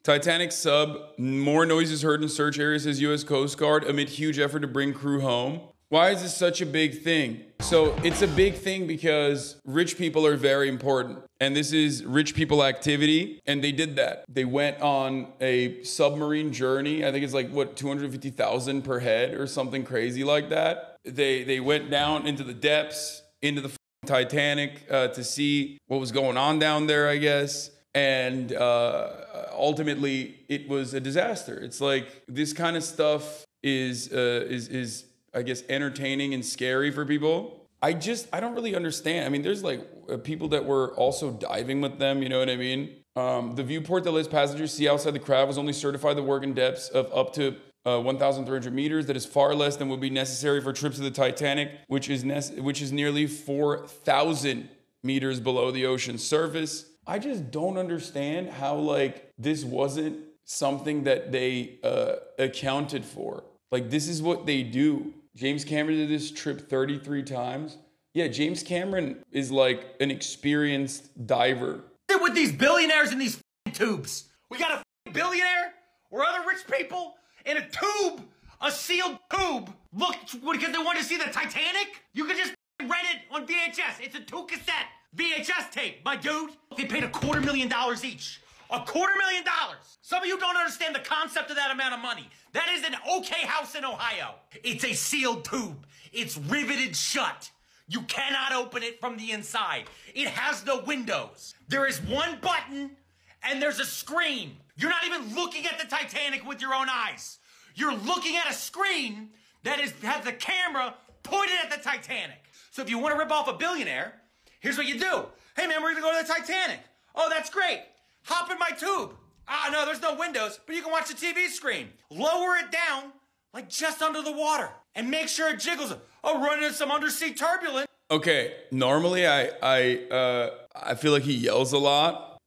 Titanic sub, more noises heard in search areas, says U.S. Coast Guard, amid huge effort to bring crew home. Why is this such a big thing? So it's a big thing because rich people are very important. And this is rich people activity. And they did that. They went on a submarine journey. I think it's like, what, 250,000 per head or something crazy like that. They went down into the depths, into the Titanic to see what was going on down there, I guess. And ultimately, it was a disaster. It's like this kind of stuff is I guess, entertaining and scary for people. I don't really understand. I mean, there's like people that were also diving with them, you know what I mean? The viewport that lets passengers see outside the craft was only certified to work in depths of up to 1,300 meters. That is far less than would be necessary for trips to the Titanic, which is nearly 4,000 meters below the ocean's surface. I just don't understand how like this wasn't something that they accounted for. Like this is what they do. James Cameron did this trip 33 times. Yeah, James Cameron is like an experienced diver. With these billionaires in these tubes. We got a billionaire or other rich people in a tube, a sealed tube. Look, because they want to see the Titanic? You can just rent it on VHS. It's a 2-cassette VHS tape, my dude. They paid $250,000 each. $250,000. Some of you don't understand the concept of that amount of money. That is an okay house in Ohio. It's a sealed tube. It's riveted shut. You cannot open it from the inside. It has no windows. There is one button and there's a screen. You're not even looking at the Titanic with your own eyes. You're looking at a screen that has the camera pointed at the Titanic. So if you want to rip off a billionaire, here's what you do. Hey man, we're gonna go to the Titanic. Oh, that's great. Hop in my tube. Ah, no, there's no windows, but you can watch the TV screen. Lower it down, like just under the water, and make sure it jiggles. Oh, run into some undersea turbulence. Okay, normally I feel like he yells a lot.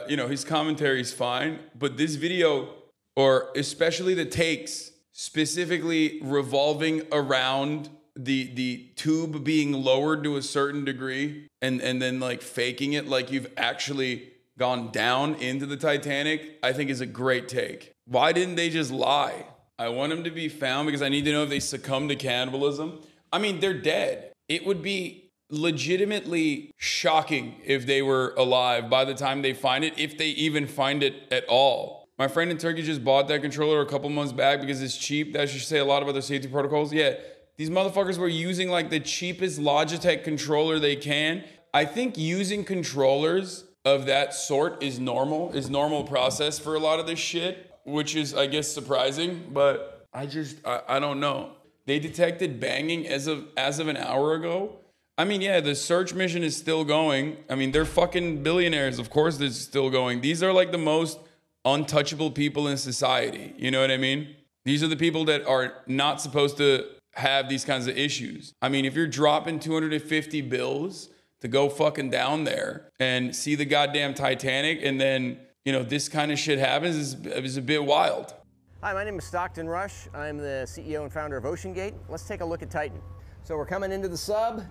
You know, his commentary is fine, but this video, or especially the takes, specifically revolving around the tube being lowered to a certain degree, and then like faking it like you've actually gone down into the Titanic, I think is a great take. Why didn't they just lie? I want him to be found because I need to know if they succumb to cannibalism. I mean, they're dead. It would be legitimately shocking if they were alive by the time they find it, if they even find it at all. My friend in Turkey just bought that controller a couple months back because it's cheap. That should say a lot about their safety protocols. Yeah, these motherfuckers were using like the cheapest Logitech controller they can. I think using controllers of that sort is normal process for a lot of this shit, which is, I guess, surprising, but I don't know. They detected banging as of an hour ago. I mean, yeah, the search mission is still going. I mean, they're fucking billionaires. Of course it's still going. These are like the most untouchable people in society. You know what I mean? These are the people that are not supposed to have these kinds of issues. I mean, if you're dropping 250 bills to go fucking down there and see the goddamn Titanic and then, you know, this kind of shit happens is a bit wild. Hi, my name is Stockton Rush. I'm the CEO and founder of OceanGate. Let's take a look at Titan. So we're coming into the sub.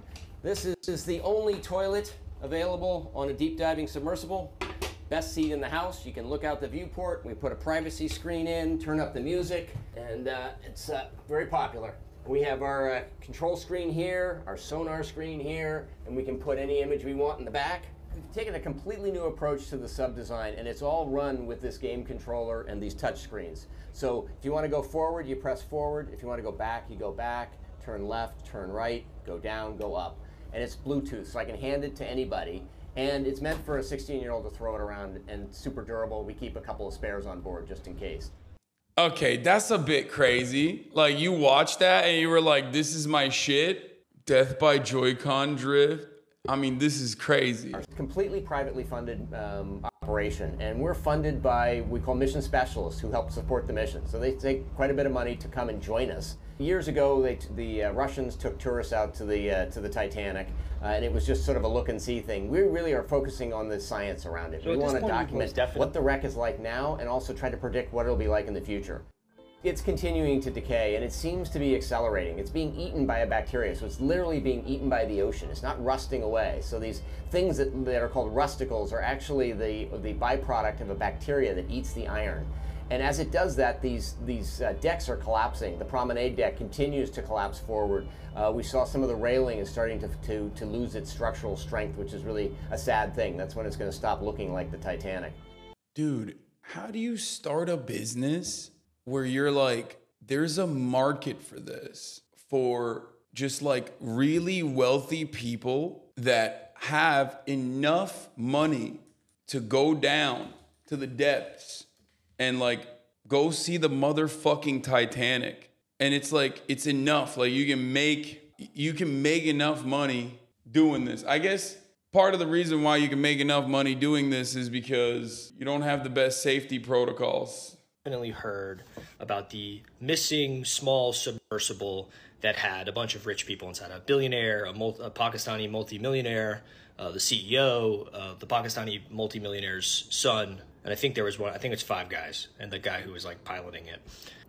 This is the only toilet available on a deep diving submersible. Best seat in the house. You can look out the viewport. We put a privacy screen in, turn up the music, and it's very popular. We have our control screen here, our sonar screen here, and we can put any image we want in the back. We've taken a completely new approach to the sub design, and it's all run with this game controller and these touch screens. So if you want to go forward, you press forward. If you want to go back, you go back. Turn left, turn right, go down, go up. And it's Bluetooth, so I can hand it to anybody. And it's meant for a 16-year-old to throw it around, and super durable. We keep a couple of spares on board just in case. Okay, that's a bit crazy. Like, you watched that and you were like, this is my shit? Death by Joy-Con drift? I mean, this is crazy. Our completely privately funded operation, and we're funded by, we call mission specialists who help support the mission. So they take quite a bit of money to come and join us. Years ago, the Russians took tourists out to the Titanic, and it was just sort of a look and see thing. We really are focusing on the science around it. So we want to document what the wreck is like now, and also try to predict what it'll be like in the future. It's continuing to decay, and it seems to be accelerating. It's being eaten by a bacteria, so it's literally being eaten by the ocean. It's not rusting away. So these things that are called rusticles are actually the byproduct of a bacteria that eats the iron. And as it does that, these decks are collapsing. The promenade deck continues to collapse forward. We saw some of the railing is starting to lose its structural strength, which is really a sad thing. That's when it's going to stop looking like the Titanic. Dude, how do you start a business where you're like, there's a market for this, for just like really wealthy people that have enough money to go down to the depths and like go see the motherfucking Titanic? And it's like, it's enough. Like you can make enough money doing this. I guess part of the reason why you can make enough money doing this is because you don't have the best safety protocols. Definitely heard about the missing small submersible that had a bunch of rich people inside. A billionaire, a Pakistani multimillionaire, the CEO of the Pakistani multimillionaire's son, and I think there was one. I think it's 5 guys, and the guy who was like piloting it.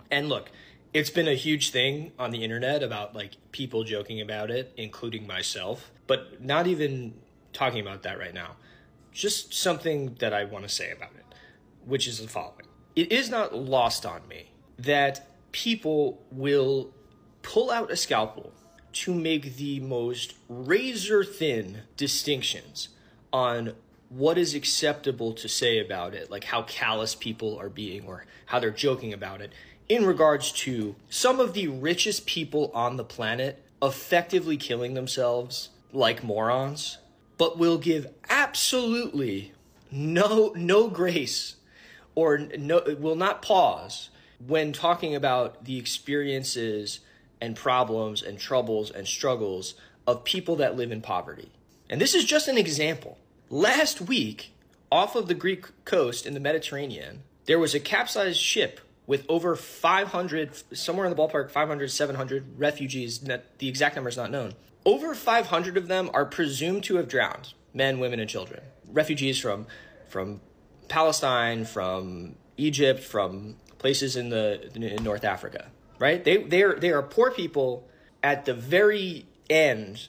And look, it's been a huge thing on the internet about like people joking about it, including myself, but not even talking about that right now. Just something that I want to say about it, which is the following. It is not lost on me that people will pull out a scalpel to make the most razor-thin distinctions on what is acceptable to say about it, like how callous people are being or how they're joking about it, in regards to some of the richest people on the planet effectively killing themselves like morons, but will give absolutely no grace or will not pause when talking about the experiences and problems and troubles and struggles of people that live in poverty. And this is just an example. Last week, off of the Greek coast in the Mediterranean, there was a capsized ship with over 500, somewhere in the ballpark, 500, 700 refugees. The exact number is not known. Over 500 of them are presumed to have drowned, men, women, and children. Refugees from Palestine, from Egypt, from places in North Africa, right? They are poor people at the very end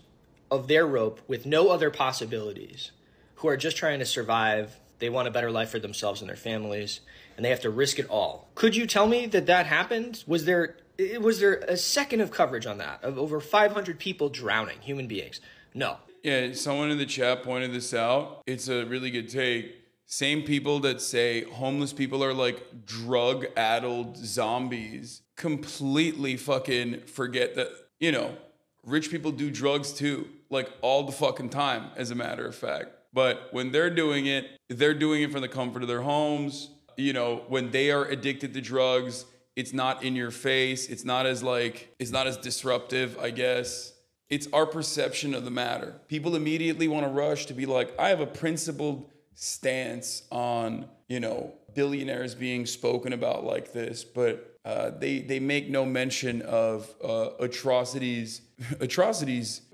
of their rope with no other possibilities, who are just trying to survive. They want a better life for themselves and their families, and they have to risk it all. Could you tell me that happened? Was there a second of coverage on that, of over 500 people drowning, human beings? No. Yeah, someone in the chat pointed this out. It's a really good take. Same people that say homeless people are like drug-addled zombies completely fucking forget that, you know, rich people do drugs too, like all the fucking time, as a matter of fact. But when they're doing it from the comfort of their homes. You know, when they are addicted to drugs, it's not in your face. It's not as disruptive, I guess. It's our perception of the matter. People immediately want to rush to be like, I have a principled stance on, you know, billionaires being spoken about like this, but they make no mention of atrocities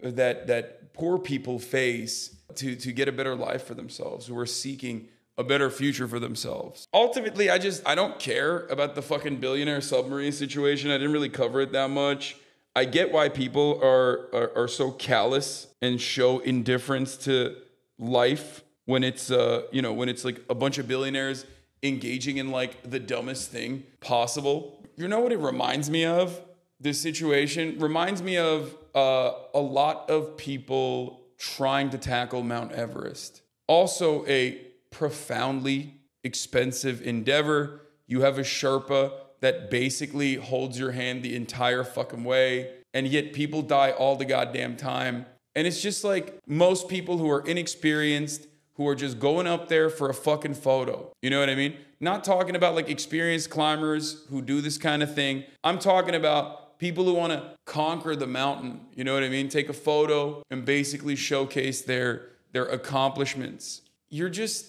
that poor people face to get a better life for themselves, who are seeking a better future for themselves. Ultimately, I don't care about the fucking billionaire submarine situation. I didn't really cover it that much. I get why people are so callous and show indifference to life when it's when it's like a bunch of billionaires engaging in like the dumbest thing possible. You know what it reminds me of? This situation reminds me of a lot of people trying to tackle Mount Everest. Also a profoundly expensive endeavor. You have a Sherpa that basically holds your hand the entire fucking way, and yet people die all the goddamn time. And it's just like most people who are inexperienced, who are just going up there for a fucking photo. You know what I mean? Not talking about like experienced climbers who do this kind of thing. I'm talking about people who want to conquer the mountain. You know what I mean? Take a photo and basically showcase their accomplishments. You're just,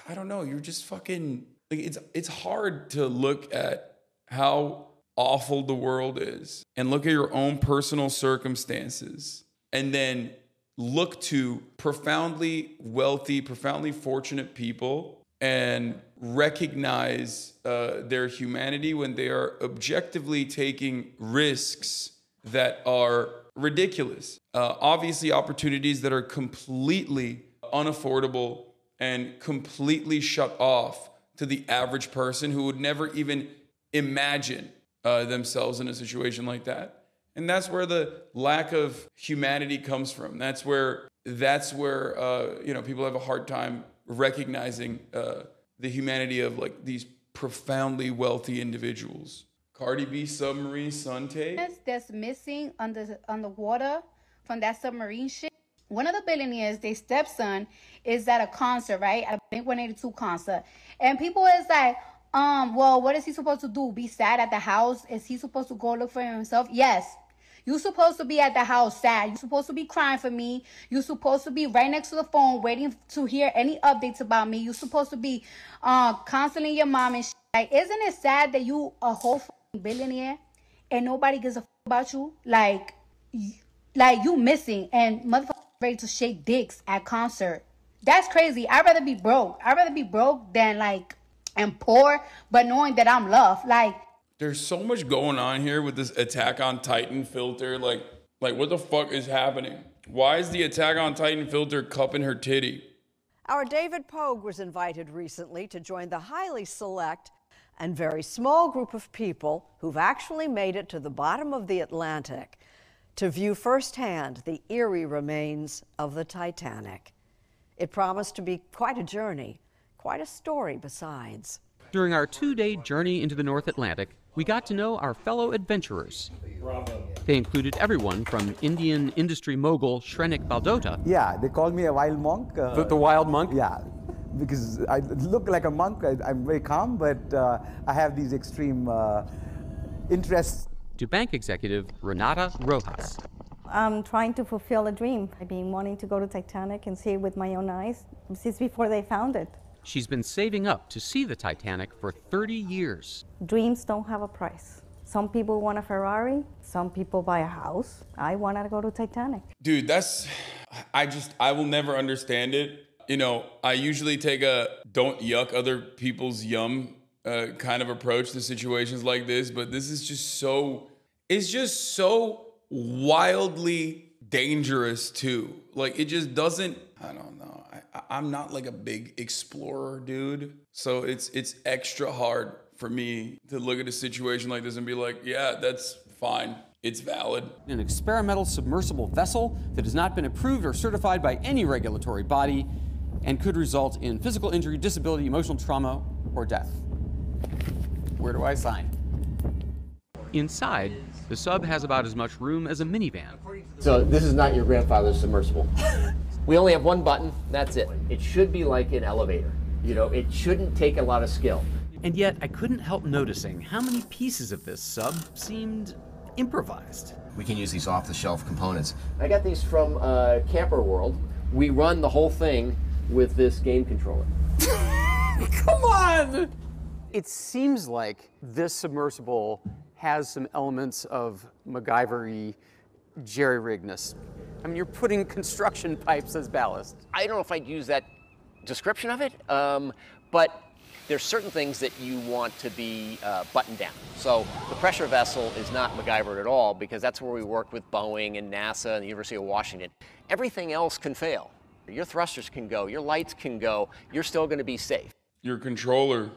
I don't know, you're just fucking, like, it's hard to look at how awful the world is and look at your own personal circumstances and then look to profoundly wealthy, profoundly fortunate people and recognize their humanity when they are objectively taking risks that are ridiculous. Obviously, opportunities that are completely unaffordable and completely shut off to the average person who would never even imagine themselves in a situation like that. And that's where the lack of humanity comes from. That's where people have a hard time recognizing the humanity of like these profoundly wealthy individuals. Cardi B, Submarine, Suntae. That's missing on the water from that submarine shit. One of the billionaires, their stepson, is at a concert, right? At a Blink 182 concert. And people is like, well, what is he supposed to do? Be sad at the house? Is he supposed to go look for himself? Yes. You're supposed to be at the house sad. You're supposed to be crying for me. You're supposed to be right next to the phone waiting to hear any updates about me. You're supposed to be counseling your mom and shit. Like, isn't it sad that you a whole billionaire and nobody gives a f about you? Like you missing and motherfuckers ready to shake dicks at concert. That's crazy. I'd rather be broke. I'd rather be broke than and poor, but knowing that I'm loved. There's so much going on here with this Attack on Titan filter. Like what the fuck is happening? Why is the Attack on Titan filter cupping her titty? Our David Pogue was invited recently to join the highly select and very small group of people who've actually made it to the bottom of the Atlantic to view firsthand the eerie remains of the Titanic. It promised to be quite a journey, quite a story besides. During our 2-day journey into the North Atlantic, we got to know our fellow adventurers. They included everyone from Indian industry mogul Shrenik Baldota. Yeah, they call me a wild monk. The wild monk? Yeah, because I look like a monk. I'm very calm, but I have these extreme interests. To bank executive Renata Rojas. I'm trying to fulfill a dream. I've been wanting to go to Titanic and see it with my own eyes since before they found it. She's been saving up to see the Titanic for 30 years. Dreams don't have a price. Some people want a Ferrari, some people buy a house. I wanted to go to Titanic. Dude, I will never understand it. You know, I usually take a don't yuck other people's yum kind of approach to situations like this, but this is just so wildly dangerous too. Like, it just doesn't, I don't know. I'm not like a big explorer, dude. So it's extra hard for me to look at a situation like this and be like, yeah, that's fine. It's valid. An experimental submersible vessel that has not been approved or certified by any regulatory body and could result in physical injury, disability, emotional trauma, or death. Where do I sign? Inside, the sub has about as much room as a minivan. So this is not your grandfather's submersible. We only have one button, that's it. It should be like an elevator. You know, it shouldn't take a lot of skill. And yet, I couldn't help noticing how many pieces of this sub seemed improvised. We can use these off-the-shelf components. I got these from Camper World. We run the whole thing with this game controller. Come on! It seems like this submersible has some elements of MacGyver-y jerry-riggedness. I mean, you're putting construction pipes as ballast. I don't know if I'd use that description of it, but there's certain things that you want to be buttoned down. So the pressure vessel is not MacGyver at all, because that's where we work with Boeing and NASA and the University of Washington. Everything else can fail. Your thrusters can go, your lights can go, you're still going to be safe. Your controller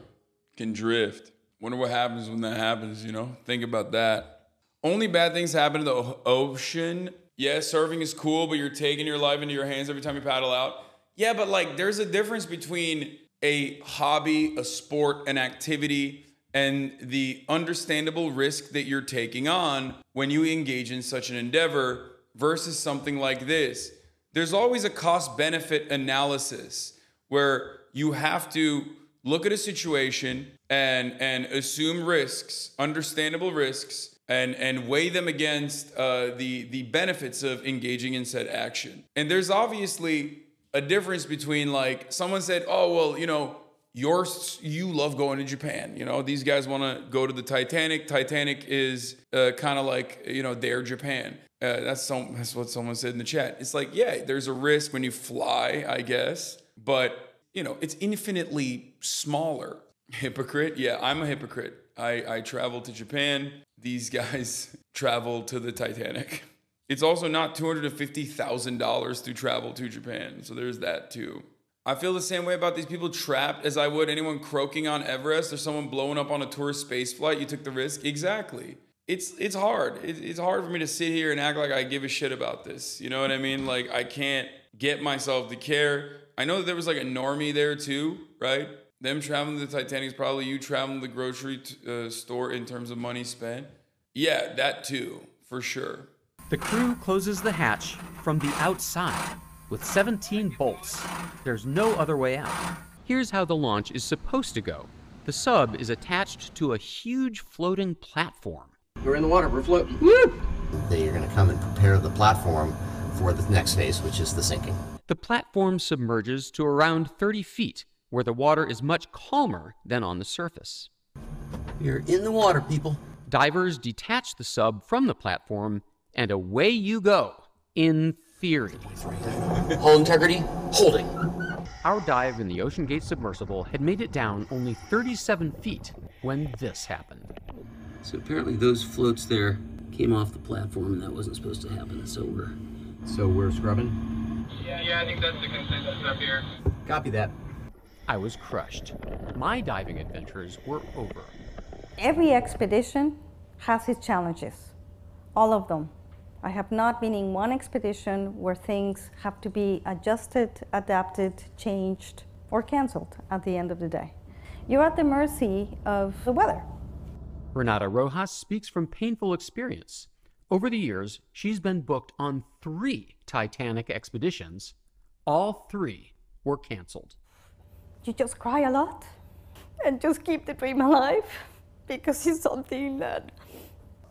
can drift. Wonder what happens when that happens, you know? Think about that. Only bad things happen in the ocean. Yeah, surfing is cool, but you're taking your life into your hands every time you paddle out. Yeah, but like, there's a difference between a hobby, a sport, an activity, and the understandable risk that you're taking on when you engage in such an endeavor versus something like this. There's always a cost-benefit analysis where you have to look at a situation and assume risks, understandable risks, and weigh them against the benefits of engaging in said action. And there's obviously a difference between, like, someone said, oh, well, you know, you love going to Japan. You know, these guys want to go to the Titanic. Titanic is kind of like, you know, their Japan. That's what someone said in the chat. It's like, yeah, there's a risk when you fly, I guess. But you know, it's infinitely smaller. Hypocrite? Yeah, I'm a hypocrite. I travel to Japan. These guys travel to the Titanic. It's also not $250,000 to travel to Japan. So there's that too. I feel the same way about these people trapped as I would anyone croaking on Everest or someone blowing up on a tourist space flight. You took the risk. Exactly. It's hard. It's hard for me to sit here and act like I give a shit about this. You know what I mean? Like, I can't get myself to care. I know that there was like a normie there too, right? Them traveling to the Titanic is probably you traveling to the grocery store in terms of money spent. Yeah, that too, for sure. The crew closes the hatch from the outside with 17 bolts. There's no other way out. Here's how the launch is supposed to go. The sub is attached to a huge floating platform. We're in the water, we're floating. Woo! They are going to come and prepare the platform for the next phase, which is the sinking. The platform submerges to around 30 feet, where the water is much calmer than on the surface. You're in the water, people. Divers detach the sub from the platform, and away you go, in theory. Hull integrity, holding. Our dive in the OceanGate submersible had made it down only 37 feet when this happened. So apparently those floats there came off the platform, and that wasn't supposed to happen, so we're scrubbing? Yeah, I think that's the consensus up here. Copy that. I was crushed. My diving adventures were over. Every expedition has its challenges, all of them. I have not been in one expedition where things have to be adjusted, adapted, changed, or canceled at the end of the day. You're at the mercy of the weather. Renata Rojas speaks from painful experience. Over the years, she's been booked on 3 Titanic expeditions. All 3 were canceled. You just cry a lot and just keep the dream alive because it's something that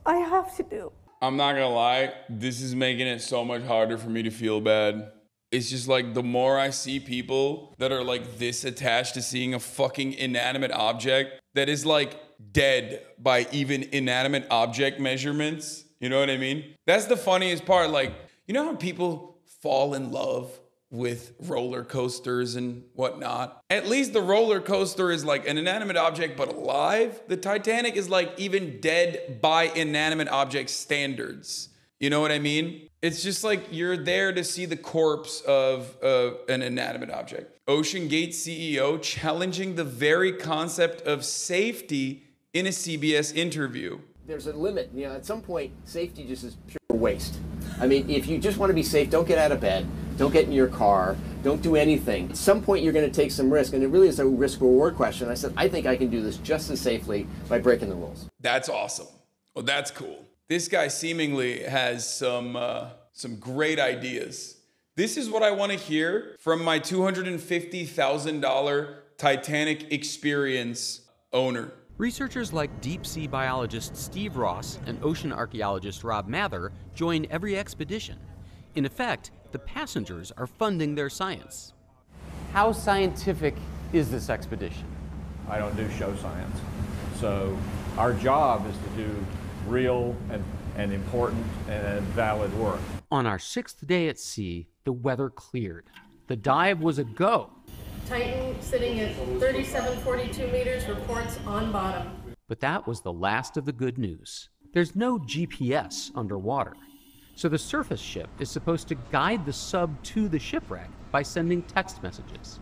I have to do. I'm not gonna lie, this is making it so much harder for me to feel bad. It's just like the more I see people that are like this attached to seeing a fucking inanimate object that is like dead by even inanimate object measurements, you know what I mean? That's the funniest part. Like, you know how people fall in love with roller coasters and whatnot? At least the roller coaster is like an inanimate object but alive. The Titanic is like even dead by inanimate object standards. You know what I mean? It's just like you're there to see the corpse of an inanimate object. OceanGate CEO challenging the very concept of safety in a CBS interview. There's a limit. You know, at some point, safety just is pure waste. I mean, if you just want to be safe, don't get out of bed, don't get in your car, don't do anything. At some point, you're going to take some risk, and it really is a risk-reward question. I said, I think I can do this just as safely by breaking the rules. That's awesome. Well, that's cool. This guy seemingly has some great ideas. This is what I want to hear from my $250,000 Titanic experience owner. Researchers like deep-sea biologist Steve Ross and ocean archaeologist Rob Mather join every expedition. In effect, the passengers are funding their science. How scientific is this expedition? I don't do show science. So our job is to do real and important and valid work. On our 6th day at sea, the weather cleared. The dive was a go. Titan, sitting at 3742 meters, reports on bottom. But that was the last of the good news. There's no GPS underwater. So the surface ship is supposed to guide the sub to the shipwreck by sending text messages.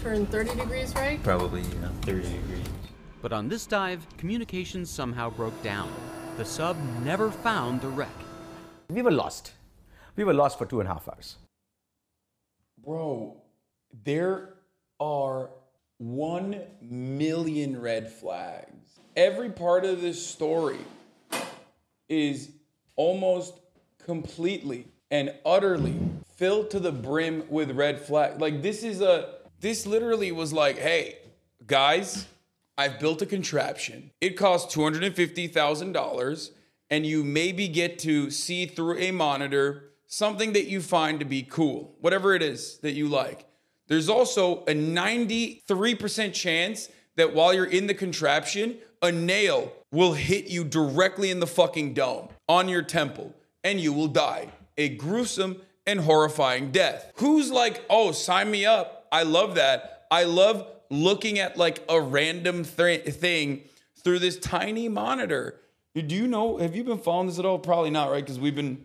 Turn 30 degrees right? Probably, yeah, 30 degrees. But on this dive, communications somehow broke down. The sub never found the wreck. We were lost. We were lost for 2.5 hours. Bro, there are 1 million red flags. Every part of this story is almost completely and utterly filled to the brim with red flags. Like this literally was like, hey, guys, I've built a contraption. It costs $250,000 and you maybe get to see through a monitor something that you find to be cool, whatever it is that you like. There's also a 93% chance that while you're in the contraption, a nail will hit you directly in the fucking dome on your temple and you will die a gruesome and horrifying death. Who's like, oh, sign me up. I love that. I love looking at like a random thing through this tiny monitor. Do you know, have you been following this at all? Probably not, right? Because we've been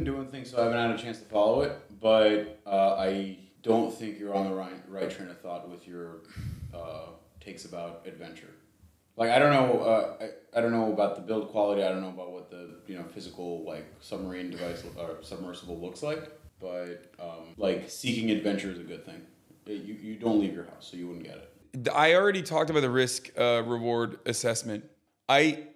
doing things, so I haven't had a chance to follow it, but I don't think you're on the right train of thought with your takes about adventure. Like, I don't know about the build quality. I don't know about what the physical like submarine device or submersible looks like. But like seeking adventure is a good thing. You don't leave your house, so you wouldn't get it. I already talked about the risk reward assessment. I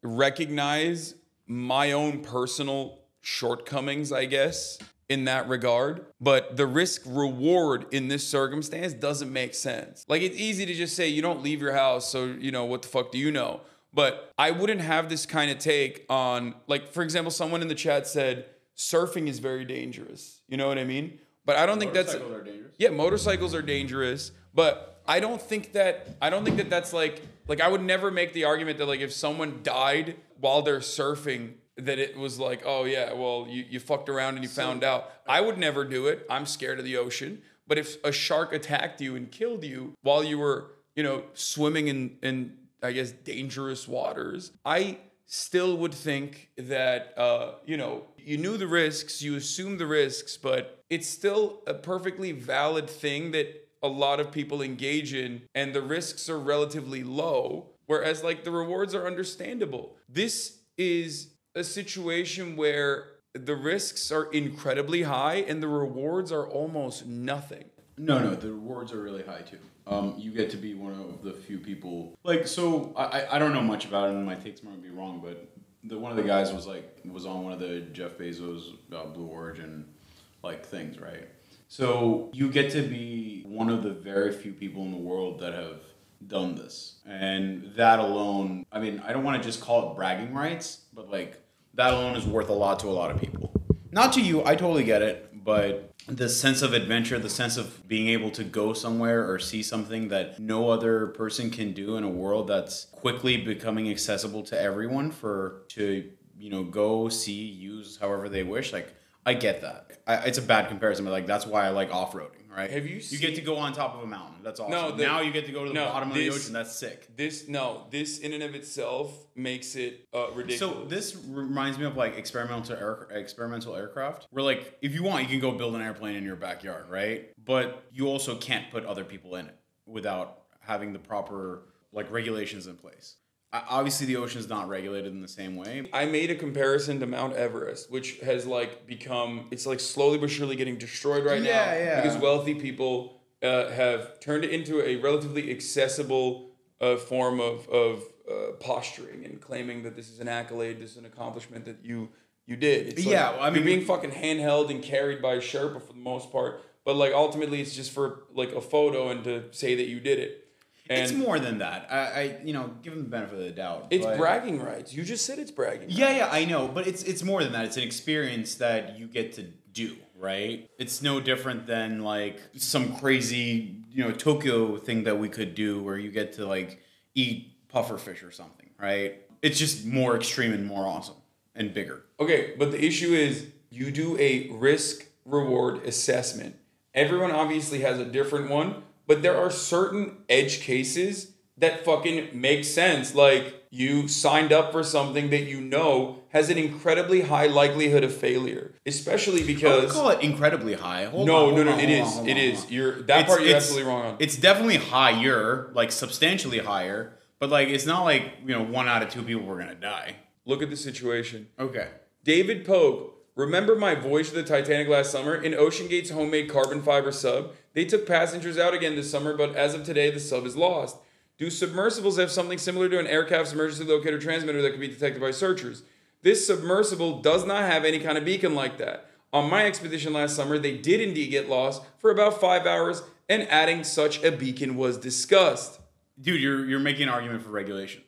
recognize my own personal shortcomings, I guess, in that regard. But the risk reward in this circumstance doesn't make sense. Like, it's easy to just say you don't leave your house, so what the fuck do you know? But I wouldn't have this kind of take on, like, for example, someone in the chat said surfing is very dangerous. You know what I mean? But I don't think that's motorcycles are dangerous. Yeah, motorcycles are dangerous, but I don't think that that's like I would never make the argument that like if someone died while they're surfing that it was like, oh yeah, well you fucked around and you found out. I would never do it. I'm scared of the ocean. But if a shark attacked you and killed you while you were, swimming in I guess dangerous waters, I still would think that you knew the risks, you assumed the risks, but it's still a perfectly valid thing that a lot of people engage in, and the risks are relatively low, whereas like the rewards are understandable. This is a situation where the risks are incredibly high and the rewards are almost nothing. No, the rewards are really high too. You get to be one of the few people. Like, so I don't know much about it, and my takes might be wrong, but one of the guys was on one of the Jeff Bezos Blue Origin like things, right? So you get to be one of the very few people in the world that have done this, and that alone, I mean, I don't want to just call it bragging rights, but like that alone is worth a lot to a lot of people. Not to you, I totally get it, but the sense of adventure, the sense of being able to go somewhere or see something that no other person can do in a world that's quickly becoming accessible to everyone to go, see, use however they wish. Like, I get that. It's a bad comparison, but like that's why I like off-roading, right? Have you seen... You get to go on top of a mountain. That's awesome. No, now you get to go to the bottom of the ocean. That's sick. This in and of itself makes it ridiculous. So this reminds me of like experimental aircraft, where like if you want, you can go build an airplane in your backyard, right? But you also can't put other people in it without having the proper like regulations in place. Obviously, the ocean is not regulated in the same way. I made a comparison to Mount Everest, which has like become, it's like slowly but surely getting destroyed right now because wealthy people have turned it into a relatively accessible form of posturing and claiming that this is an accolade, this is an accomplishment that you did. It's like, I mean, you're being fucking handheld and carried by a Sherpa for the most part, but like ultimately it's just for like a photo and to say that you did it. And it's more than that. I give them the benefit of the doubt. It's bragging rights. You just said it's bragging rights. Yeah, I know. But it's more than that. It's an experience that you get to do, right? It's no different than like some crazy, Tokyo thing that we could do where you get to like eat pufferfish or something, right? It's just more extreme and more awesome and bigger. Okay, but the issue is you do a risk reward assessment. Everyone obviously has a different one. But there are certain edge cases that fucking make sense. Like, you signed up for something that has an incredibly high likelihood of failure. Especially because... I would call it incredibly high. Hold on, it is. You're absolutely wrong on. It's definitely higher, like substantially higher. But like, it's not like, 1 out of 2 people were going to die. Look at the situation. Okay. David Pogue. Remember my voyage to the Titanic last summer? In OceanGate's homemade carbon fiber sub, they took passengers out again this summer, but as of today, the sub is lost. Do submersibles have something similar to an aircraft's emergency locator transmitter that can be detected by searchers? This submersible does not have any kind of beacon like that. On my expedition last summer, they did indeed get lost for about 5 hours, and adding such a beacon was discussed. Dude, you're making an argument for regulation.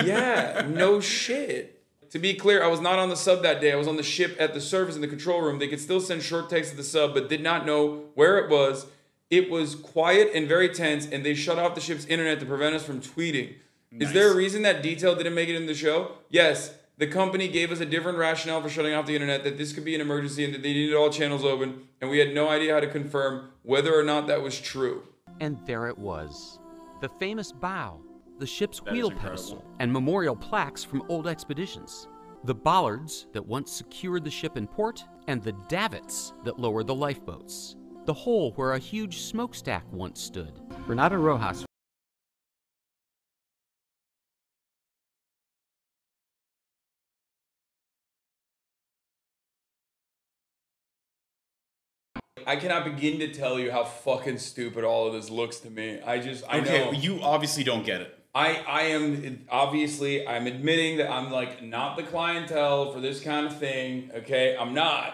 Yeah, no shit. To be clear, I was not on the sub that day. I was on the ship at the surface in the control room. They could still send short text to the sub, but did not know where it was. It was quiet and very tense, and they shut off the ship's internet to prevent us from tweeting. Nice. Is there a reason that detail didn't make it in the show? Yes, The company gave us a different rationale for shutting off the internet, that this could be an emergency and that they needed all channels open, and we had no idea how to confirm whether or not that was true. And there it was. The famous bow, the ship's That is wheel incredible. pedestal, and memorial plaques from old expeditions. The bollards that once secured the ship in port, and the davits that lowered the lifeboats. The hole where a huge smokestack once stood. Renata Rojas. I cannot begin to tell you how fucking stupid all of this looks to me. I Okay, know. you obviously don't get it. I am, obviously, I'm admitting that I'm like not the clientele for this kind of thing, okay? I'm not.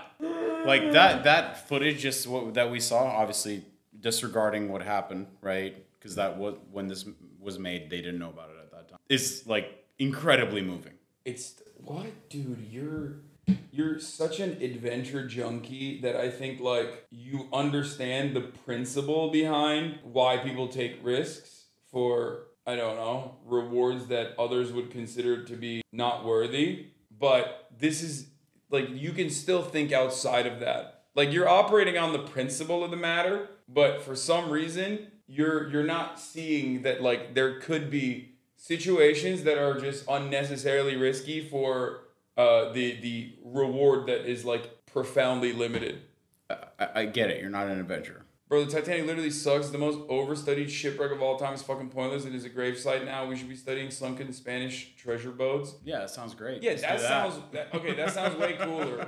Like that footage that we saw, obviously disregarding what happened, right? Because that was when this was made, they didn't know about it at that time. It's like incredibly moving. It's, what? Dude, you're such an adventure junkie that I think like you understand the principle behind why people take risks for, I don't know, rewards that others would consider to be not worthy. But this is like, you can still think outside of that. Like, you're operating on the principle of the matter, but for some reason you're not seeing that like there could be situations that are just unnecessarily risky for the reward that is like profoundly limited. I get it. You're not an adventurer. Bro, the Titanic literally sucks. It's the most overstudied shipwreck of all time. It's fucking pointless. It is a gravesite now. We should be studying sunken Spanish treasure boats. Yeah, that sounds great. Yeah, Let's that do sounds okay. That sounds way cooler.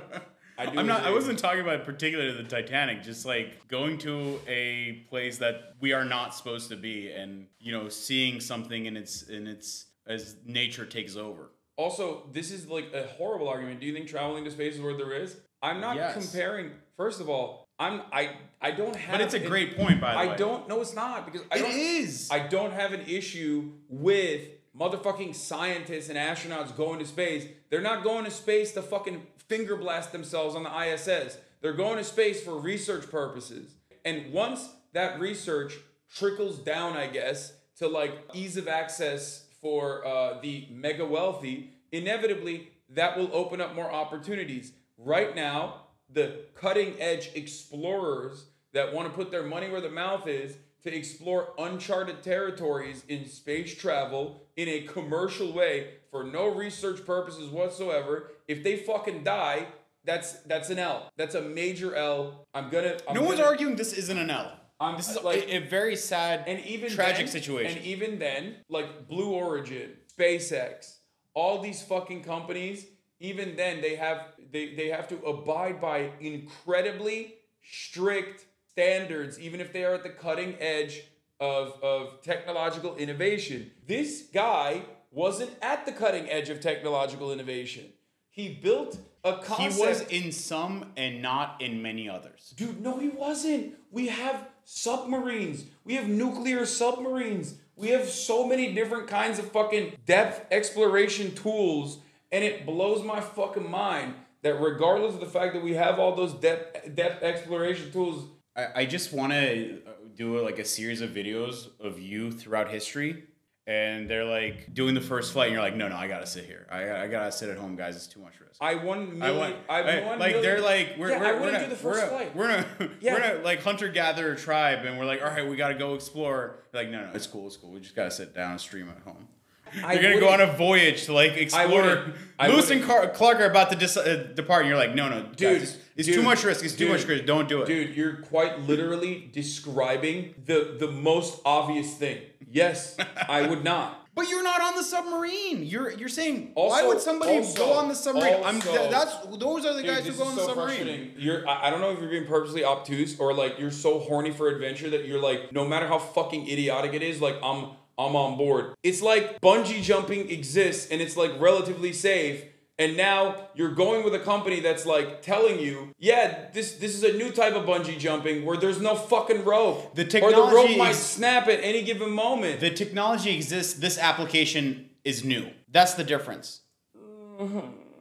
I wasn't talking about particularly the Titanic. Just like going to a place that we are not supposed to be, and seeing something in its as nature takes over. Also, this is like a horrible argument. Do you think traveling to space is worth the risk? I'm not comparing. First of all, I don't have. But it's a great point, by the way. I don't. No, it's not, because it is. I don't have an issue with motherfucking scientists and astronauts going to space. They're not going to space to fucking finger blast themselves on the ISS. They're going to space for research purposes. And once that research trickles down, I guess, to like ease of access for the mega wealthy, inevitably that will open up more opportunities. Right now, the cutting edge explorers that want to put their money where their mouth is to explore uncharted territories in space travel in a commercial way for no research purposes whatsoever, if they fucking die, that's an L. That's a major L. No one's arguing this isn't an L. This is like a very sad and even tragic situation. And even then, like Blue Origin, SpaceX, all these fucking companies, even then they have to abide by incredibly strict standards, even if they are at the cutting edge of technological innovation. This guy wasn't at the cutting edge of technological innovation. He built a concept. He was in some and not in many others. Dude, no, he wasn't. We have submarines. We have nuclear submarines. We have so many different kinds of fucking depth exploration tools, and it blows my fucking mind that regardless of the fact that we have all those depth exploration tools. I just want to do like a series of videos of you throughout history, and they're like doing the first flight, and you're like, no, I gotta sit here. I gotta sit at home, guys. It's too much risk. I won million. They're like, we're gonna do the first flight. We're in a like hunter-gatherer tribe, and we're like, all right, we gotta go explore. They're like, no, it's cool. We just gotta sit down and stream at home. You're gonna go on a voyage to like explore. Lewis and Clark are about to depart, and you're like, no, dude, guys, it's too much risk. It's too much risk. Don't do it, dude. You're quite literally describing the most obvious thing. Yes, I would not. But you're not on the submarine. You're saying why would somebody go on the submarine? Those are the guys who go on the submarine. I don't know if you're being purposely obtuse or like you're so horny for adventure that you're like, no matter how fucking idiotic it is, like I'm on board. It's like bungee jumping exists and it's like relatively safe. And now you're going with a company that's like telling you, yeah, this is a new type of bungee jumping where there's no fucking rope. The technology or the rope might snap at any given moment. The technology exists. This application is new. That's the difference.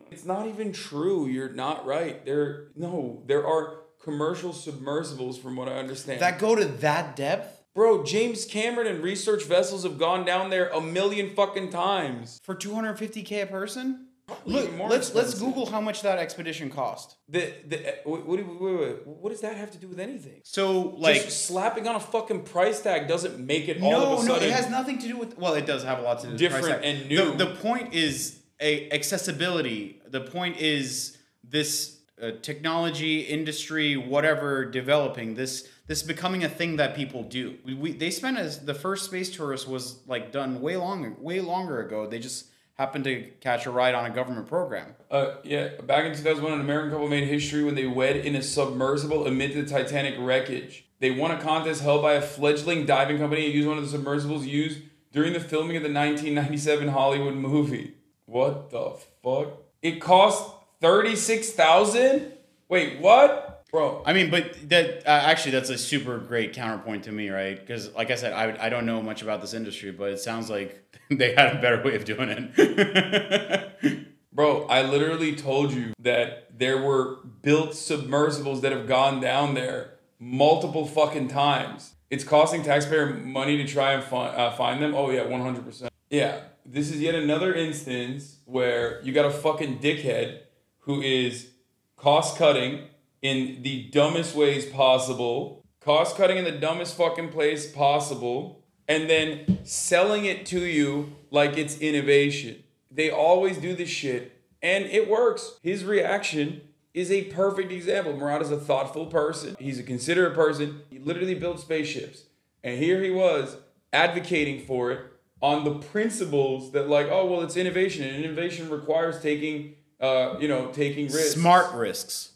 It's not even true. You're not right. There are commercial submersibles from what I understand. That go to that depth? Bro, James Cameron and research vessels have gone down there 1 million fucking times. For $250K a person? Look, let's Google how much that expedition cost. What does that have to do with anything? So, like, just slapping on a fucking price tag doesn't make it all of a sudden. No, it has nothing to do with. Well, it does have a lot to do with different price tag. and new. The point is accessibility. The point is this technology industry, whatever, developing this becoming a thing that people do. They spent the first space tourist was like done way longer ago. They just happened to catch a ride on a government program. Yeah, back in 2001, an American couple made history when they wed in a submersible amid the Titanic wreckage. They won a contest held by a fledgling diving company and used one of the submersibles used during the filming of the 1997 Hollywood movie. What the fuck? It cost $36,000? Wait, what? Bro. I mean, but that actually, that's a super great counterpoint to me, right? Because, like I said, I don't know much about this industry, but it sounds like they had a better way of doing it. Bro, I literally told you that there were built submersibles that have gone down there multiple fucking times. It's costing taxpayer money to try and find them. Oh yeah, 100%. Yeah, this is yet another instance where you got a fucking dickhead who is cost-cutting in the dumbest ways possible, cost-cutting in the dumbest fucking place possible, and then selling it to you like it's innovation. They always do this shit, and it works. His reaction is a perfect example. Murad is a thoughtful person. He's a considerate person. He literally built spaceships. And here he was advocating for it on the principles that, like, oh, well, it's innovation, and innovation requires taking risks. Smart risks.